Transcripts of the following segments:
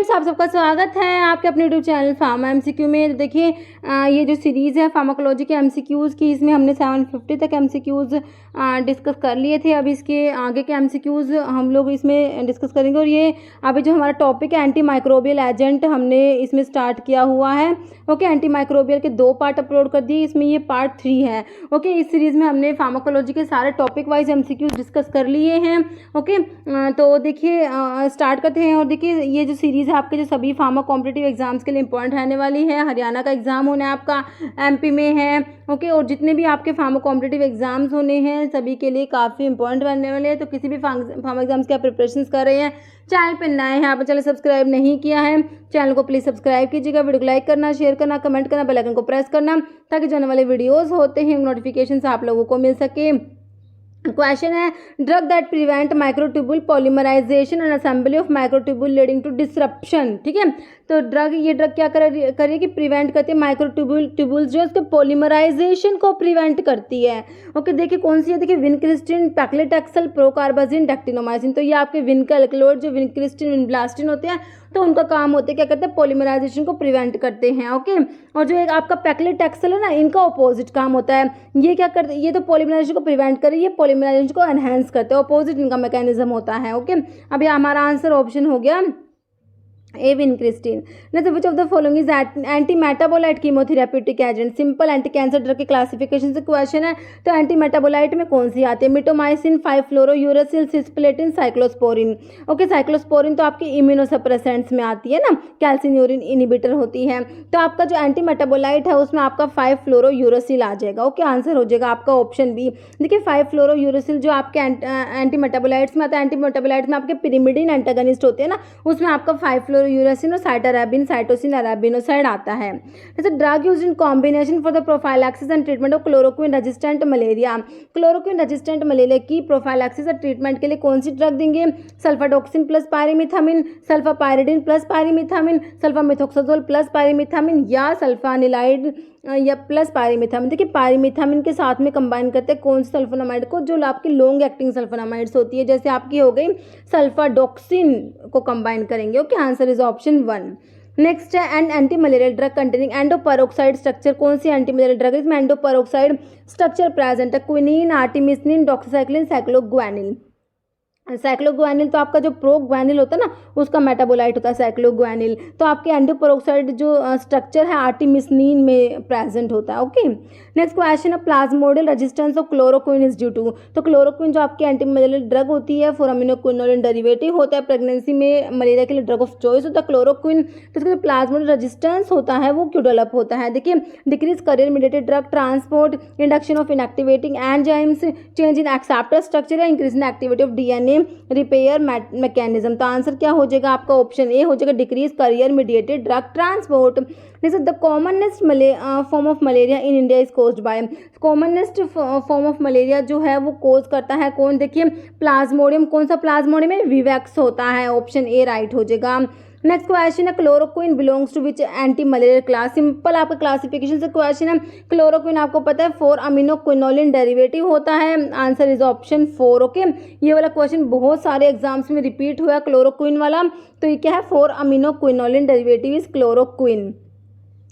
Friends, आप सबका स्वागत है आपके अपने यूट्यूब चैनल फार्मा एमसीक्यू में। देखिए ये जो सीरीज़ है फार्माकोलॉजी के एमसीक्यूज़ की, इसमें हमने 750 तक एमसीक्यूज़ डिस्कस कर लिए थे। अब इसके आगे के एमसीक्यूज़ हम लोग इसमें डिस्कस करेंगे। और ये अभी जो हमारा टॉपिक है एंटी माइक्रोबियल एजेंट, हमने इसमें स्टार्ट किया हुआ है। ओके, एंटी माइक्रोबियल के 2 पार्ट अपलोड कर दिए, इसमें ये पार्ट 3 है। ओके, इस सीरीज़ में हमने फार्माकोलॉजी के सारे टॉपिक वाइज एमसीक्यूज़ डिस्कस कर लिए हैं। ओके, तो देखिए स्टार्ट करते हैं। और देखिए ये जो सीरीज़ है आपके जो सभी फार्मा कॉम्पिटिटिव एग्जाम्स के लिए इंपॉर्टेंट रहने वाली है। हरियाणा का एग्जाम होना है आपका, एमपी में है। ओके, और जितने भी आपके फार्मा कॉम्पिटिटिव एग्जाम्स होने हैं सभी के लिए काफ़ी इंपॉर्टेंट रहने वाले हैं। तो किसी भी फार्मा एग्जाम्स की आप प्रिपरेशन कर रहे हैं, चैनल पर नए हैं, आपने चैनल सब्सक्राइब नहीं किया है, चैनल को प्लीज़ सब्सक्राइब कीजिएगा। वीडियो को लाइक करना, शेयर करना, कमेंट करना, बेल आइकन को प्रेस करना, ताकि जो आने वाले वीडियोज़ होते हैं नोटिफिकेशन आप लोगों को मिल सके। क्वेश्चन है, drug that prevent microtubule polymerisation and assembly of microtubule leading to disruption. ठीक है, तो ये ड्रग क्या करिए कि प्रिवेंट करती है माइक्रोट्यूबुल्स जो उसके पॉलीमराइजेशन को प्रिवेंट करती है। ओके, देखिए कौन सी है, देखिए विनक्रिस्टिन, पैक्लेटेक्सेल, प्रोकार्बाजिन, डेक्टिनोमाइसिन। तो ये आपके विनका एल्कलॉइड जो विनक्रिस्टिन, विनब्लास्टिन होते हैं, तो उनका काम होता है क्या करते हैं, पॉलीमराइजेशन को प्रिवेंट करते हैं। ओके, और जो एक आपका पैक्लेटेक्सेल है ना, इनका अपोजिट काम होता है। ये क्या करते हैं, ये तो पॉलीमराइजेशन को प्रिवेंट कर रही है, पॉलीमराइजेशन को एनहेंस करते हैं, अपोजिट इनका मैकेनिज्म होता है। ओके, अब ये हमारा आंसर ऑप्शन हो गया A vincristine. Next, which of the following is anti metabolite chemotherapeutic agent. Simple anti cancer drug के क्लासिफिकेशन से क्वेश्चन है। तो एंटी मेटाबोलाइट में कौन सी आती है, मिटोमाइसिन, 5-फ्लोरोयूरासिल, सिस्प्लेटिन, साइक्लोस्पोरिन। ओके, साइक्लोस्पोरिन तो आपकी इम्यूनोसप्रेसेंट्स में आती है ना, कैल्सिन्यूरिन इनिबिटर होती है। तो आपका जो एंटी मेटाबोलाइट है उसमें आपका 5-फ्लोरोयूरासिल आ जाएगा। ओके, आंसर हो जाएगा आपका ऑप्शन बी। देखिए 5-फ्लोरोयूरासिल जो आपके एंटी मेटाबोलाइट्स में आता है, एंटी मेटाबोलाइट्स में आपके पिरिमिडिन एंटागनिस्ट होते हैं ना, उसमें आपका 5-फ्लोरोयूरासिल और साइटोरेबिन, साइटोसिन, अरेबिनोसाइड आता है। जैसे drug used in combination for the prophylaxis and treatment of chloroquine resistant malaria. Chloroquine resistant malaria की प्रोफाइलैक्सिस और ट्रीटमेंट के लिए कौन सी ड्रग देंगे, सल्फाडॉक्सिन प्लस पायरीमिथामिन, सल्फापायरिडिन प्लस पायरीमिथामिन, सल्फामिथोक्साजोल प्लस पायरीमिथामिन, या सल्फानिलाइड या प्लस पायरीमिथामिन। देखिए पायरीमिथामिन के साथ में कंबाइन करते हैं कौन सी सल्फोनामाइड को, जो आपकी लॉन्ग एक्टिंग सल्फोनामाइड्स होती है, जैसे आपकी हो गई सल्फाडॉक्सिन को कंबाइन करेंगे। Okay, answer is option 1। Next है anti malarial drug containing endoperoxide structure. कौन सी एंटी मलेरियल ड्रग है, इसमें एंडोपेरोक्साइड स्ट्रक्चर प्रेजेंट है, quinine, artemisinin, doxycycline, cycloguanil. Cycloguanil तो आपका जो प्रोग्वानिल होता है ना, उसका मेटाबोलाइट होता है साइक्लोग्वानिल। तो आपके एंडोपेरोक्साइड जो स्ट्रक्चर है आर्टिमिसिनिन में प्रेजेंट होता है। ओके, नेक्स्ट क्वेश्चन है, plasmodial resistance of chloroquine is due to. तो क्लोरोक्विन जो आपकी एंटी मलेरियल ड्रग होती है, फोरामिनोक्विनोलिन डेरिवेटिव होता है, प्रेगनेंसी में मलेरिया के लिए ड्रग ऑफ चॉइस होता है क्लोरोक्विन। तो इसका जो प्लाज्मोडियल रेजिस्टेंस होता है वो क्यों डेवलप होता है, देखिए decrease carrier mediated drug transport, induction of inactivating enzymes, change in acceptor structure, या increase in activity of DNA repair mechanism. तो आंसर क्या हो जाएगा आपका, ऑप्शन ए हो जाएगा, decrease carrier mediated drug transport. The commonest form of malaria in India is caused by. Commonest form of malaria जो है वो कोज करता है कौन, देखिए प्लाज्मोडियम। कौन सा प्लाज्मोडियम है, विवैक्स होता है, ऑप्शन ए राइट हो जाएगा। नेक्स्ट क्वेश्चन है, chloroquine belongs to which anti malarial class. Simple आपका क्लासिफिकेशन से क्वेश्चन है। क्लोरोक्विन आपको पता है 4-अमीनोक्विनोलिन डेरिवेटिव होता है, आंसर इज ऑप्शन 4। ओके, ये वाला क्वेश्चन बहुत सारे एग्जाम्स में रिपीट हुआ क्लोरोक्विन वाला। तो ये क्या है, four aminoquinoline derivative is chloroquine.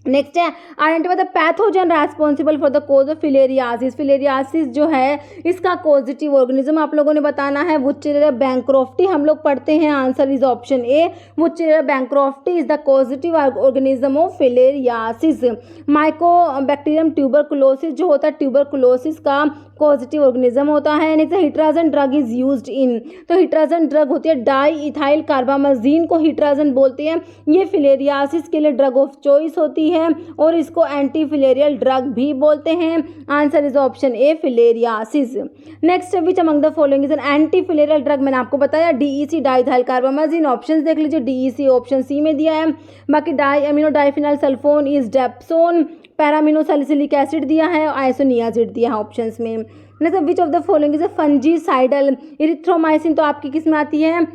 Next है, identify the pathogen responsible for the cause of filariasis. Filariasis जो है इसका पॉजिटिव ऑर्गेनिज्म आप लोगों ने बताना है, वुचेरिया बैंक्रोफ्टी हम लोग पढ़ते हैं, answer is option A, Wuchereria bancrofti is the positive organism of filariasis. Mycobacterium tuberculosis जो होता है, ट्यूबरकुलोसिस का पॉजिटिव ऑर्गेनिज्म होता है। Next Hetrazan drug is used in. तो हिट्राजन ड्रग होती है डाई इथाइल कार्बामाजीन को हिट्राजन बोलते हैं, ये फिलेरियासिस के लिए ड्रग ऑफ चॉइस होती है और इसको एंटी फिलेरियल ड्रग भी बोलते हैं, answer is option A, filariasis. Next, which among the following is an anti filarial drug, मैंने आपको बताया डीईसी डाइथाइल कार्बामाजीन। ऑप्शंस देख लीजिए, डीईसी ऑप्शन सी में दिया है, बाकी di amino diphenyl sulfone is dapsone, paraminosalicylic acid दिया है, आइसोनियाजिड दिया है ऑप्शंस में। Next, which of the following is a fungicidal. Erythromycin तो आपकी किस में आती है,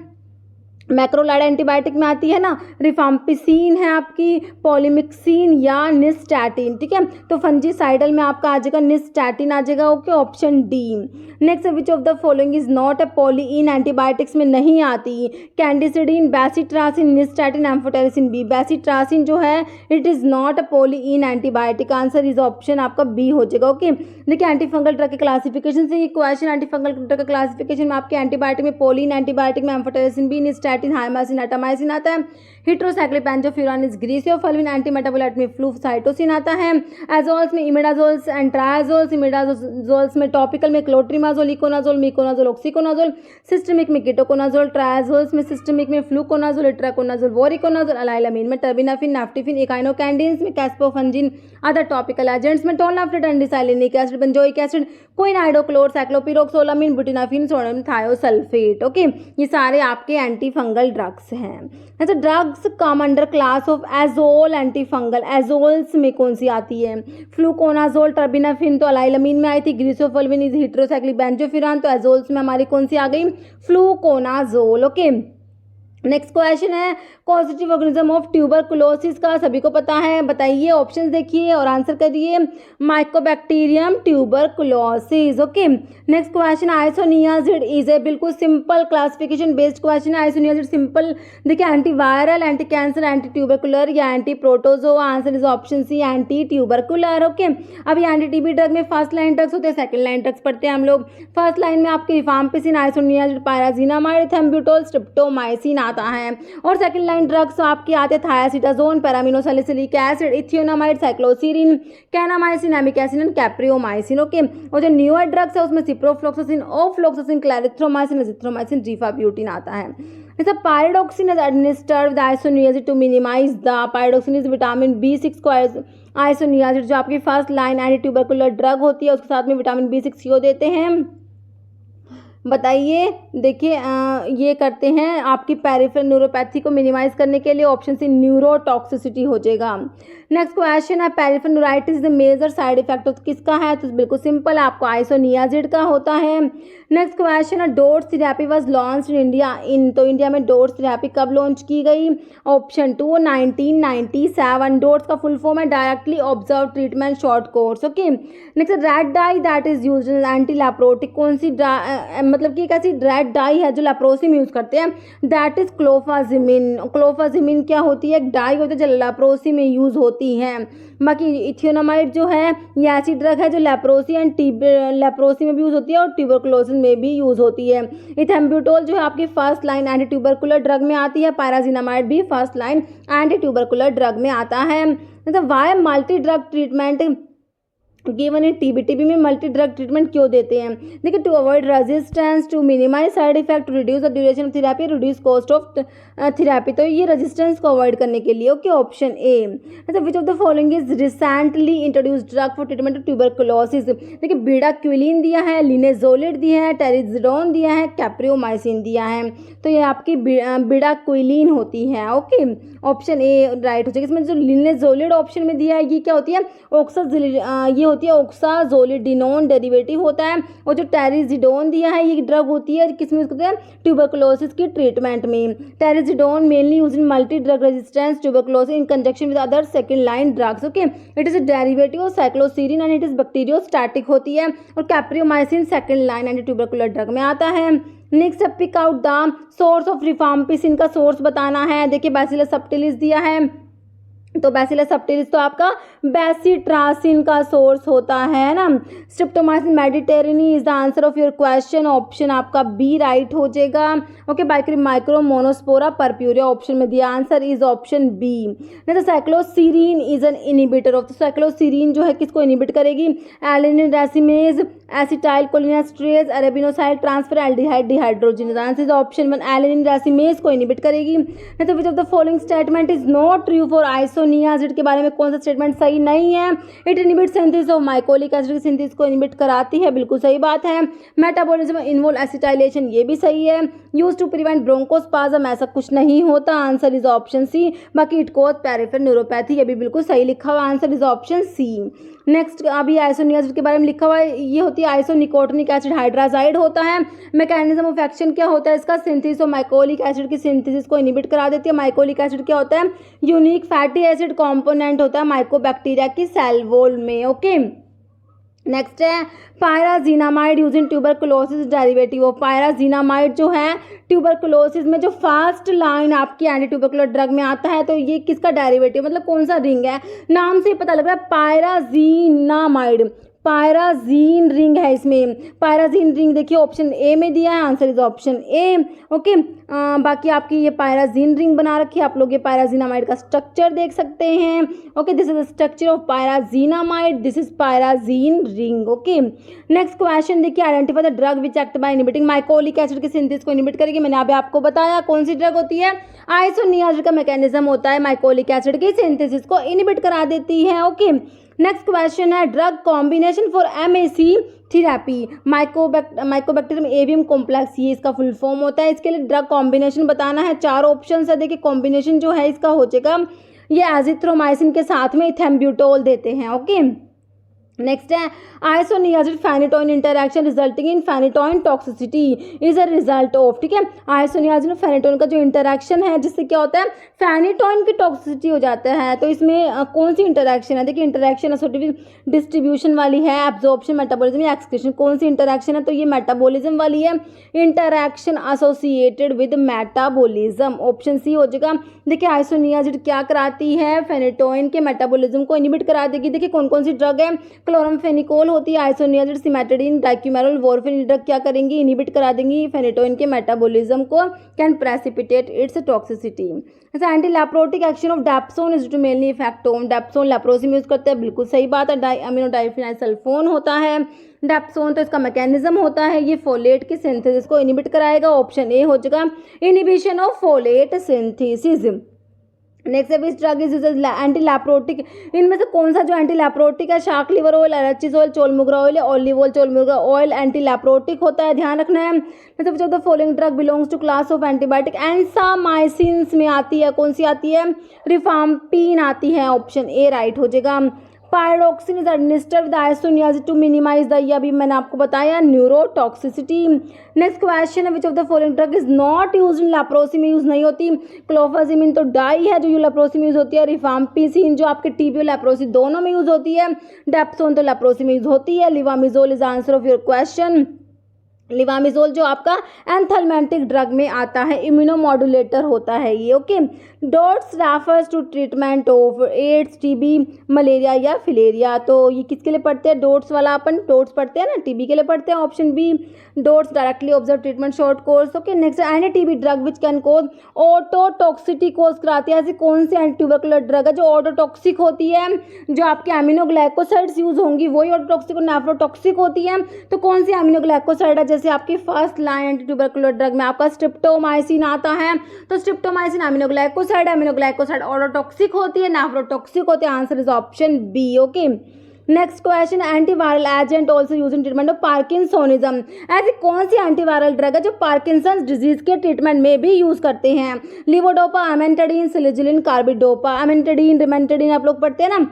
मैक्रोलाइड एंटीबायोटिक में आती है ना, रिफाम्पिसिन है आपकी, पॉलीमिक्सिन या निस्टैटिन, ठीक है। तो फंजीसाइडल में आपका आ जाएगा निस्टैटिन आ जाएगा, okay, option D. Next, which of the following is not a polyene antibiotics में नहीं आती, candicidin, bacitracin, nystatin, amphotericin B. Bacitracin जो है it is not a polyene antibiotic, answer is option आपका बी हो जाएगा, ओके। देखिए एंटीफंगल ड्रग के क्लासिफिकेशन से ये क्वेश्चन, एंटीफंगल ड्रग का क्लासिफिकेशन में आपके एंटीबायोटिक में पॉलीइन एंटीबायोटिक में एम्फोटेरिसिन बी, निस्टैटिन, हाइमासिन, एटामाइसिन आता है। हेट्रोसाइक्लोपेंजोफ्यूरान इज ग्रीसियोफल्विन, एंटीमेटाबोलाइट में फ्लूसाइटोसिन आता है। एजोल्स में इमिडाजोल्स एंड ट्रायाजोल्स, इमिडाजोल्स में टॉपिकल में clotrimazole, econazole, miconazole, oxiconazole, systemic में कीटोकोनाजोल, ट्रायाजोल्स में सिस्टमिक में फ्लूकोनाजोल, इट्राकोनाजोल, वोरिकोनाजोल, अलाइलामीन में टर्बिनाफिन, नाफ्टिफिन, इकाइनोकैंडिन्स में कैस्पोफंजिन, अदर टॉपिकल एजेंट्स में tolnaftate, undecylenic acid, benzoic acid, quiniodochlor, ciclopirox olamine, butenafine, sodium thiosulfate, okay. ये सारे आपके एंटी फंगल ड्रग्स हैं। अच्छा, drugs come under class of azole antifungal, azoles में कौन सी आती है, फ्लूकोनाजोल, टर्बिनाफिन तो अलाइलामीन में आई थी, ग्रीसोफल्विन इज हेट्रोसाइक्लिक बेंजोफ्यूरान, तो एजोल्स में हमारी कौन सी आ गई, फ्लूकोनाजोल, ओके। नेक्स्ट क्वेश्चन है कॉजेटिव ऑर्गेनिज्म ऑफ ट्यूबरकुलोसिस का सभी को पता है, बताइए, ऑप्शन देखिए और आंसर करिए। Mycobacterium tuberculosis, okay. Next question, isoniazid is a, बिल्कुल सिंपल क्लासिफिकेशन बेस्ड क्वेश्चन है। आइसोनियाजिड सिंपल, देखिए anti viral, anti cancer, anti tubercular या anti protozoa, answer is option C, anti tubercular, okay. अभी anti TB drug में first line drugs होते हैं, second line drugs पढ़ते हैं हम लोग। फर्स्ट लाइन में आपके rifampicin, isoniazid, pyrazinamide, ethambutol, streptomycin आता है, और सेकंड लाइन ड्रग्स आपके आते हैं thiacetazone, paraminosalicylic acid, ethionamide, cycloserine, kanamycin, amikacin and capreomycin, okay. और जो न्यूअर ड्रग्स है उसमें ciprofloxacin, ofloxacin, clarithromycin, azithromycin, rifabutin आता है। जैसे pyridoxine is administered with isoniazid to minimise the, pyridoxine is vitamin B6 को आइसोनियाजिड जो आपकी first line anti tubercular drug होती है उसके साथ में विटामिन B6 को देते हैं, बताइए। देखिए ये करते हैं आपकी पेरिफेरल न्यूरोपैथी को मिनिमाइज करने के लिए, ऑप्शन सी न्यूरोटॉक्सिसिटी हो जाएगा। नेक्स्ट क्वेश्चन है peripheral neuritis the major side effect तो किसका है, तो बिल्कुल सिंपल आपको आइसोनियाजिड का होता है। नेक्स्ट क्वेश्चन है DOTS therapy was launched in India in, तो इंडिया में डोट्स थेरेपी कब लॉन्च की गई, ऑप्शन 2 1997। डोट्स का फुल फॉर्म है directly observe treatment short course, okay. Next red dye that is used in anti leprotic, कौन सी मतलब कि एक ऐसी रेड डाई है जो लेप्रोसी में यूज करते हैं, दैट इज क्लोफाजिमिन। क्लोफाजिमिन क्या होती है, एक डाई होती है जो लेप्रोसी में यूज होती है। बाकी इथियोनामाइड जो है ये ऐसी ड्रग है जो लेप्रोसी एंड लेप्रोसी में भी यूज होती है और ट्यूबरकुलोसिस में भी यूज होती है। इथेम्ब्यूटोल जो है आपकी first line anti tubercular drug में आती है, पायराजिनामाइड भी first line anti tubercular drug में आता है। मतलब why multi drug treatment given in TB में मल्टी ड्रग ट्रीटमेंट क्यों देते हैं, देखिए to avoid resistance, to minimise side effect, to reduce the duration of therapy, reduce cost of therapy, तो ये रेजिस्टेंस को अवॉइड करने के लिए, ओके, ऑप्शन ए। मतलब which of the following is recently introduced drug for treatment of tuberculosis, देखिए bedaquiline दिया है, लिनेजोलिड दिया है, टेरिजिडोन दिया है, कैप्रियोमाइसिन दिया है, तो ये आपकी बीडाक्विलिन होती है, ओके, ऑप्शन ए राइट हो जाएगा। इसमें जो लिनेजोलिड ऑप्शन में दिया है ये क्या होती है, ये होती है ओक्साजोलिडिनोन डेरिवेटिव होता है, और जो टेरिजिडोन दिया है ये ड्रग होती है किसमें यूज करते हैं, ट्यूबरकुलोसिस की ट्रीटमेंट में। Terizidone mainly use in multi drug resistance tuberculosis in conjunction with other second line drugs, okay. It is a derivative of cycloserine and it is bacteriostatic होती है, और capreomycin second line anti tubercular drug में आता है। Next pick out the source of rifampicin का source बताना है, देखिए बैसिलस सबटिलिस दिया है, तो बैसिलस सबटिलिस तो आपका बेसिट्रासिन का सोर्स होता है ना। Streptomyces mediterranei is the answer of your question, option आपका बी राइट हो जाएगा, okay. Micromonospora purpurea option में दिया, आंसर इज ऑप्शन बी। नहीं तो cycloserine is an inhibitor of, तो साइक्लोसीरीन जो है किसको इनिबिट करेगी, alanine racemase, acetyl cholinesterase, arabinoside transfer aldehyde dehydrogenase, answer is option 1 alanine racemase को इनिबिट करेगी। नहीं तो which of the following statement is not true for isoniazid के बारे में कौन सा स्टेटमेंट सही नहीं है, it inhibit synthesis of mycolic acid की सिंथेसिस को इनिबिट कराती है, बिल्कुल सही बात है। मेटाबॉलिज्म इन्वॉल्व एसिटाइलेशन ये भी सही है। यूज टू प्रिवेंट ब्रोंकोस्पाज्म ऐसा कुछ नहीं होता, आंसर इज ऑप्शन सी। बाकी इट कोज पेरिफेरल न्यूरोपैथी ये भी बिल्कुल सही लिखा हुआ, answer is option C. Next अभी आइसोनियाजिड के बारे में लिखा हुआ है, ये होती है आइसोनिकोटिनिक एसिड हाइड्राजाइड होता है। मैकेनिज्म ऑफ एक्शन क्या होता है इसका, सिंथेसिस ऑफ माइकोलिक एसिड की सिंथेसिस को इनिबिट करा देती है। माइकोलिक एसिड क्या होता है, यूनिक फैटी एसिड कंपोनेंट होता है माइकोबैक्टीरिया की सेल वॉल में। ओके, नेक्स्ट है pyrazinamide use in tuberculosis derivative of pyrazinamide जो है ट्यूबरकुलोसिस में जो फर्स्ट लाइन आपकी एंटी ट्यूबरकुलर ड्रग में आता है, तो ये किसका डेरिवेटिव मतलब कौन सा रिंग है, नाम से ही पता लग रहा है पायराजीनामाइड, पायराजीन रिंग है इसमें। पायराजीन रिंग देखिए ऑप्शन ए में दिया है, answer is option A. Okay, बाकी आपकी ये पायराजीन रिंग बना रखी है, आप लोग ये पायराजीनामाइड का स्ट्रक्चर देख सकते हैं। Okay, this is the structure of pyrazinamide, this is pyrazine ring. Okay, next question देखिए, identify the drug which act by inhibiting mycolic acid की सिंथेसिस को इनिबिट करेगी। मैंने अभी आपको बताया कौन सी ड्रग होती है, आइसोनियाजिड का मैकेनिज्म होता है माइकोलिक एसिड की सिंथेसिस को इनिबिट करा देती है। ओके, नेक्स्ट क्वेश्चन है drug combination for MAC therapy Mycobacterium avium complex, ये इसका फुल फॉर्म होता है। इसके लिए ड्रग कॉम्बिनेशन बताना है, 4 ऑप्शन है। देखिए कॉम्बिनेशन जो है इसका हो जाएगा, ये एजिथ्रोमाइसिन के साथ में इथेम्ब्यूटोल देते हैं। ओके, नेक्स्ट है isoniazid phenytoin interaction resulting in phenytoin toxicity is a result of, ठीक है, आइसोनियाजिड और फेनिटोइन का जो इंटरैक्शन है जिससे क्या होता है फेनिटोइन की टॉक्सिसिटी हो जाता है। तो इसमें कौन सी इंटरैक्शन है, देखिए इंटरैक्शन एसोसिएटेड डिस्ट्रीब्यूशन वाली है, एब्जॉर्प्शन मेटाबॉलिज्म या एक्सक्रीशन, कौन सी इंटरैक्शन है, तो ये मेटाबॉलिज्म वाली है, interaction associated with metabolism, option C हो जाएगा। देखिए आइसोनियाजिड क्या कराती है, फेनिटोइन के मेटाबॉलिज्म को इनिबिट करा देगी। देखिए कौन कौन सी ड्रग है, क्लोरमफेनिकोल होती है, आइसोनियाजिड, सिमेटाडीन, डाइक्यूमेरल, वॉरफेन ड्रग क्या करेंगी, इनिबिट करा देंगी फेनिटोइन के मेटाबॉलिज्म को, कैन प्रेसिपिटेट इट्स टॉक्सिसिटी। ऐसा anti leprotic action of dapsone is to mainly effect on, dapsone leprosy में यूज करते हैं, बिल्कुल सही बात है। डाइअमीनो डाइफिनाइल सल्फोन होता है डेप्सोन, तो इसका मैकेनिज्म होता है ये फोलेट की सिंथेसिस को इनिबिट कराएगा, ऑप्शन ए हो जाएगा, inhibition of folate synthesis. Next है ड्रग इज एंटी लैप्रोटिक, इनमें से कौन सा जो एंटी लैप्रोटिक है, shark liver oil, arachis oil, chaulmoogra oil, olive oil, chaulmoogra oil anti leprotic होता है, ध्यान रखना है। मतलब the following drug belongs to class of antibiotic, ansamycins में आती है, कौन सी आती है, रिफाम्पिन आती है, ऑप्शन ए राइट हो जाएगा। Pyridoxine is administered with isoniazid to minimise the, ये अभी मैंने आपको बताया, न्यूरोटॉक्सिसिटी। नेक्स्ट क्वेश्चन है which of the following drug is not use in leprosy में यूज नहीं होती, क्लोफाजिमिन तो डाई है जो लेप्रोसी में यूज होती है, रिफाम्पिसिन जो आपके टीबी और लेप्रोसी दोनों में यूज होती है, डेप्सोन तो लेप्रोसी में यूज होती है। Levamisole is answer of your question, levamisole जो आपका एंथलमेंटिक ड्रग में आता है, इम्यूनोमॉड्यूलेटर होता है ये। Okay, DOTS refers to treatment of AIDS, TB, malaria या फिलेरिया, तो ये किसके लिए पढ़ते हैं, डॉट्स वाला अपन डॉट्स पढ़ते हैं ना, टीबी के लिए पढ़ते हैं, option B DOTS directly observe treatment short course. Okay, next anti TB drug which can cause ototoxicity cause कराती है, ऐसी कौन सी एंटी ट्यूबरकुलर ड्रग है जो ऑटोटॉक्सिक होती है, जो आपके एमिनोग्लाइकोसाइड्स यूज होंगी वही ऑटोटॉक्सिक और नेफ्रोटॉक्सिक होती है, तो कौन सी एमिनोग्लाइकोसाइड है, जैसे आपकी first line anti tubercular drug में आपका स्ट्रिप्टोमाइसिन आता है, तो स्ट्रिप्टोमाइसिन एमिनोग्लाइकोसाइड, एमिनोग्लाइकोसाइड ऑटोटॉक्सिक होती है, नेफ्रोटॉक्सिक होती है, answer is option B. Okay, next question, antiviral agent also use in treatment of parkinsonism, ऐसी कौन सी एंटीवायरल ड्रग है जो पार्किंसंस डिजीज के ट्रीटमेंट में भी यूज करते हैं, लिवोडोपा, अमेंटाडीन, सिलिजिलिन, कार्बिडोपा, अमेंटाडीन, रिमेंटाडीन आप लोग पढ़ते हैं ना,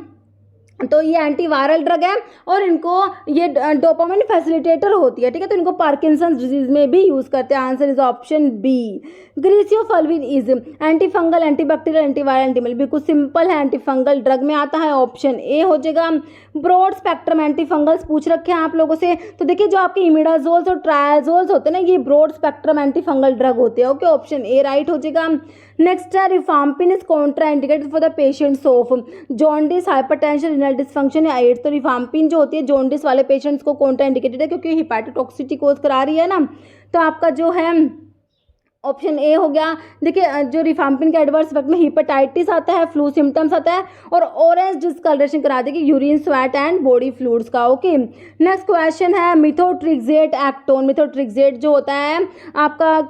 तो ये एंटीवायरल ड्रग है और इनको ये डोपामिन फैसिलिटेटर होती है, ठीक है, तो इनको पार्किंसंस डिजीज में भी यूज करते हैं, answer is option B. Griseofulvin is anti fungal, antibacterial, antiviral, antimal, बिल्कुल सिंपल है, एंटी फंगल ड्रग में आता है, ऑप्शन ए हो जाएगा। ब्रॉड स्पेक्ट्रम एंटी फंगल्स पूछ रखे हैं आप लोगों से, तो देखिए जो आपके इमिडाजोल्स और ट्रायाजोल्स होते हैं ना, ये broad spectrum antifungal drug होते हैं। ओके, ऑप्शन ए राइट हो जाएगा। नेक्स्ट है रिफाम्पिन is contraindicated for the patients of jaundice, hypertension, renal dysfunction या एड्स, तो रिफाम्पिन जो होती है जॉन्डिस वाले पेशेंट्स को कॉन्ट्राइंडिकेटेड है क्योंकि हिपैटोटॉक्सिसिटी कोज करा रही है ना, तो आपका जो है ऑप्शन ए हो गया। देखिए जो रिफाम्पिन के एडवर्स इफेक्ट में हिपेटाइटिस आता है, फ्लू सिम्टम्स आता है और ऑरेंज डिस्कलरेशन करा देगी urine, sweat and body fluids का। ओके, नेक्स्ट क्वेश्चन है मिथोट्रिक्सेट एक्टोन, मिथोट्रिक्सेट जो होता है आपका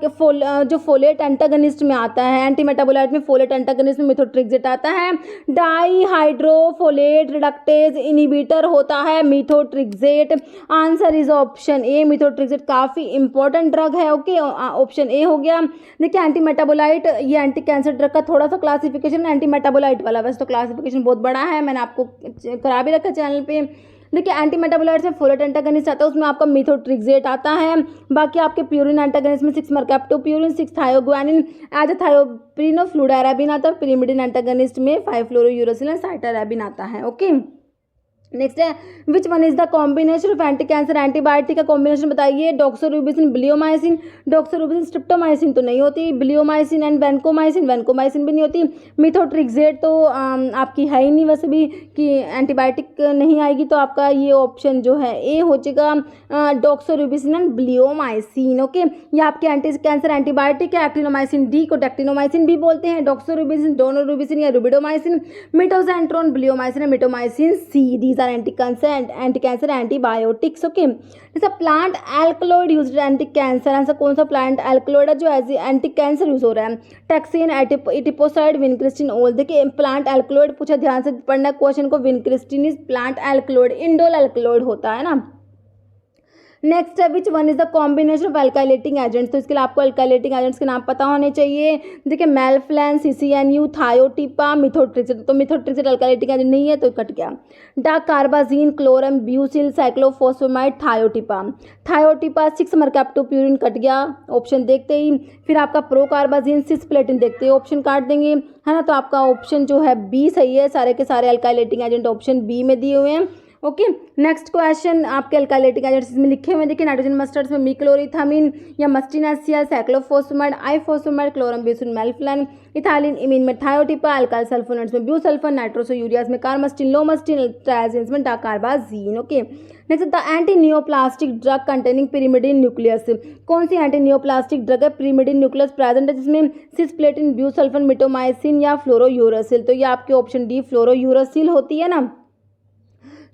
जो फोलेट एंटागनिस्ट में आता है, एंटी मेटाबोलाइट में फोलेट एंटागनिस्ट में मिथोट्रिक्सेट आता है, डाईहाइड्रोफोलेट रिडक्टेज इनिबिटर होता है methotrexate, answer is option A methotrexate, काफी इंपॉर्टेंट ड्रग है। ओके, ऑप्शन ए हो गया। गया। देखिए एंटी मेटाबोलाइट, ये एंटी कैंसर ड्रग का थोड़ा सा क्लासिफिकेशन एंटी मेटाबोलाइट वाला, वैसे तो क्लासिफिकेशन बहुत बड़ा है, मैंने आपको करा भी रखा चैनल पे। देखिए एंटी मेटाबोलाइट्स में फोलेट एंटागनिस्ट आता है, उसमें आपका मिथोट्रिक्सेट आता है। बाकी आपके प्यूरिन एंटागनिस्ट में 6 मर्कैप्टोप्यूरिन, 6 थायोग्वानिन, एज थायोप्रिनो फ्लूडाराबिन आता है। पिरिमिडिन एंटागनिस्ट में 5 फ्लोरोयूरासिल एंड साइटाराबिन आता है। ओके, नेक्स्ट है which one is the combination of anti cancer antibiotic का कॉम्बिनेशन बताइए। डॉक्सोरूबिसिन ब्लियोमाइसिन, डॉक्सोरूबिसिन स्ट्रिप्टोमाइसिन तो नहीं होती, ब्लियोमाइसिन एंड वैनकोमाइसिन, वैनकोमाइसिन भी नहीं होती, मिथोट्रिक्सेट तो आपकी है ही नहीं वैसे भी कि एंटीबायोटिक नहीं आएगी, तो आपका ये ऑप्शन जो है ए हो जाएगा, डॉक्सोरूबिसिन एंड ब्लियोमाइसिन। ओके, ये आपके एंटी कैंसर एंटीबायोटिक है। एक्टिनोमाइसिन डी को डेक्टिनोमाइसिन भी बोलते हैं, डॉक्सोरूबिसिन, डोनोरूबिसिन या rubidomycin, mitoxantrone, bleomycin and mitomycin C, are anti-cancer antibiotics. Okay, जैसे plant alkaloid used anti cancer, ऐसा कौन सा प्लांट एल्कलॉइड है जो एज एंटी कैंसर यूज हो रहा है। टैक्सिन, एटिपोसाइड, विनक्रिस्टिन ओल। देखिए प्लांट एल्कलॉइड पूछा, ध्यान से पढ़ना क्वेश्चन को। Vincristine is plant alkaloid, indole alkaloid होता है ना। नेक्स्ट है which one is the combination of alkylating agents, तो इसके लिए आपको अल्काइलेटिंग एजेंट्स के नाम पता होने चाहिए। देखिए मेल्फ्लैन, सीसीएनयू, थायोटिपा, मिथोट्रिक्सेट, तो मिथोट्रिक्सेट अल्काइलेटिंग एजेंट नहीं है तो कट गया। Dacarbazine, chlorambucil, cyclophosphamide, thiotepa, thiotepa 6 mercaptopurine cut गया ऑप्शन देखते ही। फिर आपका प्रोकार्बाजीन, सिस्प्लेटिन देखते ही ऑप्शन काट देंगे, है ना। तो आपका ऑप्शन जो है बी सही है, सारे के सारे अल्काइलेटिंग एजेंट ऑप्शन बी में दिए हुए हैं। ओके, नेक्स्ट क्वेश्चन आपके अल्काइलेटिक एजेंट्स में लिखे हुए देखिए। नाइट्रोजन मस्टर्ड्स में मिक्लोरिथामिन या मस्टिनेसिया, साइक्लोफॉस्फेमाइड, आइफॉस्फेमाइड, क्लोरम, ब्यूसिन, मेल्फ्लैन, इथाइलिन, इमीन में थायोटिपा, अल्काइल सल्फोनेट्स में ब्यूसल्फन, नाइट्रोसोयूरियाज में कार्मस्टिन, लोमस्टिन, ट्राइजिन्स में dacarbazine. Okay, next the anti neoplastic drug containing pyrimidine nucleus, कौन सी एंटी नियोप्लास्टिक ड्रग है पिरिमिडिन न्यूक्लियस प्रेजेंट है जिसमें सिस्प्लेटिन, ब्यूसल्फन, मिटोमाइसिन या फ्लोरोयूरासिल, तो ये आपके ऑप्शन डी फ्लोरोयूरासिल होती है ना।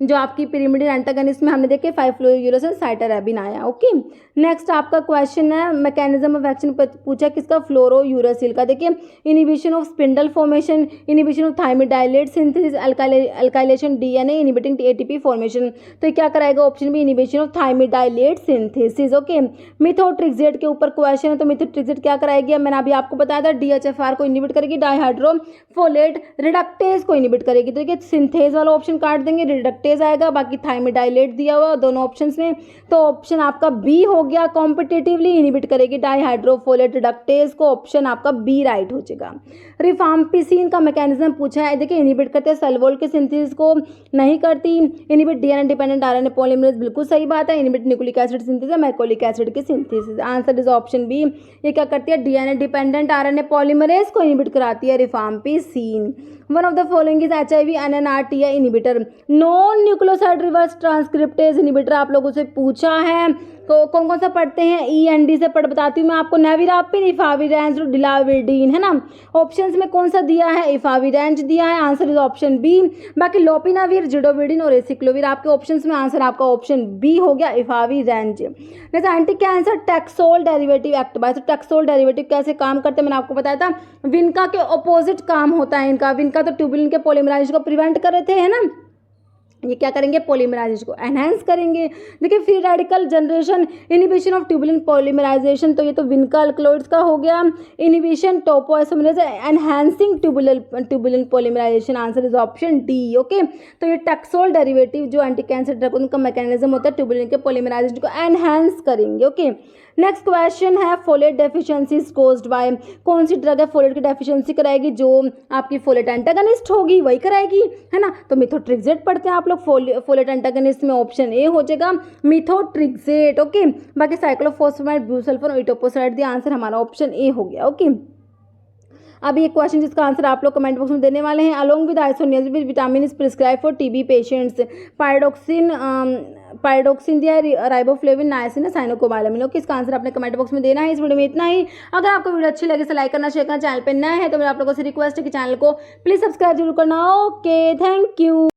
जो आपकी पिरिमिडिन एंटागनिस्ट में हमने देखे 5 फ्लोरोयूरासिल, साइटाराबिन आया। ओके, नेक्स्ट आपका क्वेश्चन है मैकेनिज्म ऑफ एक्शन पूछा किसका, फ्लोरोयूरासिल का। देखिए inhibition of spindle formation, inhibition of thymidylate synthesis, alkylation DNA, inhibiting ATP formation, तो क्या कराएगा option B, inhibition of thymidylate synthesis. Okay, methotrexate के ऊपर क्वेश्चन है, तो मिथोट्रिक्सेट क्या कराएगी, मैंने अभी आपको बताया था डीएचएफआर को इनिबिट करेगी, डाइहाइड्रोफोलेट रिडक्टेज को इनिबिट करेगी। तो देखिए सिंथेज वाला ऑप्शन काट देंगे, रिडक्टेज आएगा, बाकी थायमिडाइलेट दिया हुआ दोनों ऑप्शंस में, तो ऑप्शन आपका बी हो गया, कॉम्पिटिटिवली इनिबिट करेगी डाइहाइड्रोफोलेट रिडक्टेज को, ऑप्शन आपका बी राइट हो जाएगा। रिफाम्पिसिन का मैकेनिज्म पूछा है, देखिए इनिबिट करते हैं सल्वोल के सिंथेसिस को, नहीं करती। Inhibit DNA dependent RNA polymerase, बिल्कुल सही बात है। Inhibit nucleic acid synthesis, mycolic acid के synthesis, answer is option B. ये क्या करती है, डीएनए डिपेंडेंट आरएनए पॉलीमरेज को इनिबिट कराती है rifampicin. One of the following is HIV NNRTI inhibitor, non nucleoside reverse transcriptase inhibitor आप लोगों से पूछा है, तो कौन कौन सा पढ़ते हैं, ई एन डी से पढ़ बताती हूँ मैं आपको, नेविरापिन, इफाविरेंज और डिलाविडीन, है ना। ऑप्शंस में कौन सा दिया है, इफाविरेंज दिया है, आंसर इज ऑप्शन बी। बाकी लोपिनाविर, जिडोविडिन और एसिक्लोविर आपके ऑप्शंस में, आंसर आपका ऑप्शन बी हो गया, इफाविरेंज। जैसे anti cancer taxol derivative act by, तो टैक्सोल डेरिवेटिव कैसे काम करते हैं मैंने आपको बताया था, विनका के ऑपोजिट काम होता है इनका। विनका तो ट्यूबुलिन के पॉलीमराइजेशन को प्रिवेंट कर रहे थे, है ना, ये क्या करेंगे, पॉलीमराइजेशन को एनहांस करेंगे। देखिए free radical generation, inhibition of tubulin polymerization, तो ये तो विनका अल्कलॉइड्स का हो गया। Inhibition topoisomerase, enhancing tubulin polymerization, answer is option D. Okay, तो ये टैक्सोल डेरिवेटिव जो एंटी कैंसर ड्रग उनका मैकेनिज्म होता है ट्यूबुलिन के पॉलीमराइजेशन को एनहांस करेंगे। ओके, नेक्स्ट क्वेश्चन है folate deficiency is caused by, कौन सी ड्रग है फोलेट की डेफिशिएंसी कराएगी, जो आपकी फोलेट एंटागनिस्ट होगी वही कराएगी, है ना। तो मिथोट्रिक्सेट पढ़ते हैं आप लोग, फोलेट एंटागनिस्ट में ऑप्शन ए हो जाएगा मिथोट्रिक्सेट। ओके, बाकी साइक्लोफॉस्फेमाइड, ब्यूसल्फन और इटोपोसाइड दिया, आंसर हमारा ऑप्शन ए हो गया। ओके, अब ये क्वेश्चन जिसका आंसर आप लोग कमेंट बॉक्स में देने वाले हैं, along with isoniazid vitamin is prescribe for TB patients, pyridoxine दिया है, राइबोफ्लेविन, नायसिन, साइनोकोबालामिन। ओके, इसका आंसर आपने कमेंट बॉक्स में देना है। इस वीडियो में इतना ही। अगर आपको वीडियो अच्छी लगे तो लाइक करना, शेयर करना, चैनल पे नया है तो मेरा आप लोगों से रिक्वेस्ट है कि चैनल को प्लीज सब्सक्राइब जरूर करना। Okay, thank you.